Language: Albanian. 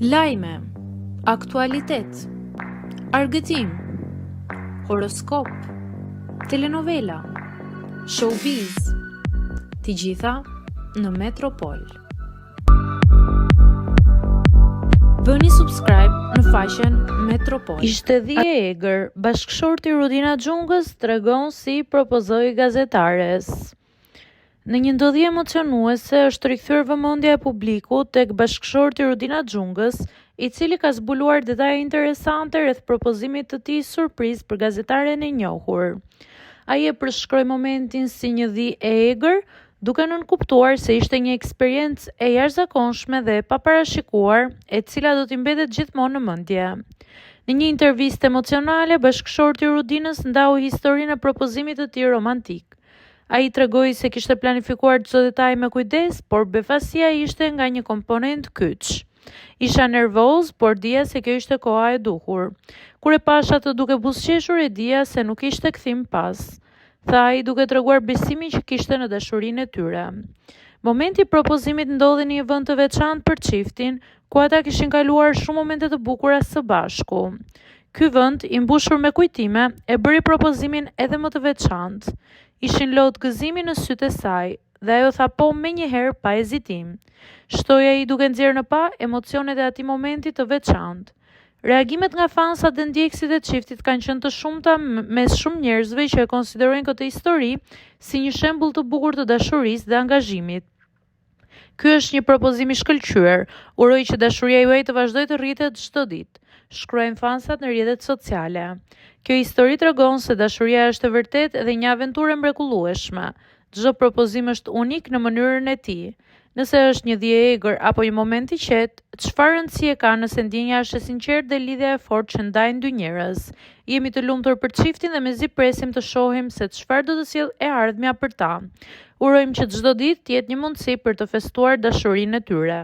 Lajme, aktualitet, argëtim, horoskop, telenovela, showbiz, të gjitha në Metropol. Bëni subscribe në faqen Metropol. Ishte dhije e egër, bashkëshorti Rudina Xhungës tregon si propozoi gazetares. Në një ndodhje emocionuese është rikthyer vëmendja e publikut tek bashkëshorti Rudina Xhungës, i cili ka zbuluar detaje interesante rreth propozimit të tij surprizë për gazetaren e njohur. Ai e përshkroi momentin si një dhije e egër, duke nënkuptuar se ishte një eksperiencë e jashtëzakonshme dhe e paparashikuar, e cila do t'i mbetet gjithmonë në mendje. Në një intervistë emocionale, bashkëshorti Rudinës ndau historinë e propozimit të tij romantik. Ai tregoi se kishte planifikuar çdo detaj me kujdes, por befasia ishte nga një komponent kyç. Isha nervoz, por dija se kjo ishte koha e duhur. Kur e pasha të duke buzëqeshur, e dija se nuk ishte kthim pas, tha ai duke treguar besimin që kishte në dashurinë e tyre. Momenti i propozimit ndodhi në një vend të veçantë për çiftin, ku ata kishin kaluar shumë momente të bukura së bashku. Ky vend, i mbushur me kujtime, e bëri propozimin edhe më të veçantë. Ishin lot gëzimi në sytë e saj, dhe ajo tha po menjëherë pa hezitim. Shtoi ai duke nxjerrë në pa emocionet e atij momenti të veçantë. Reagimet nga fansat dhe ndjekësit e çiftit kanë qenë të shumta mes shumë njerëzve që e konsiderojnë këtë histori si një shembull të bukur të dashurisë dhe angazhimit. Ky është një propozim i shkëlqyer, uroj që dashuria juaj të vazhdojë të rritet çdo ditë, shkruajnë fansat në rrjetet sociale. Kjo histori tregon se dashuria është e vërtetë edhe një aventurë mrekullueshme. Çdo propozim është unik në mënyrën e tij. Nëse është një dhije e egër apo një moment i qetë, çfarë rëndësie ka nëse ndjenja është e sinqertë dhe lidhja e fortë që ndajnë dy njerëz? Jemi të lumtur për çiftin dhe mezi presim të shohim se çfarë do të sjellë e ardhmja për ta. Urojmë që çdo ditë të jetë një mundësi për të festuar dashurinë e tyre.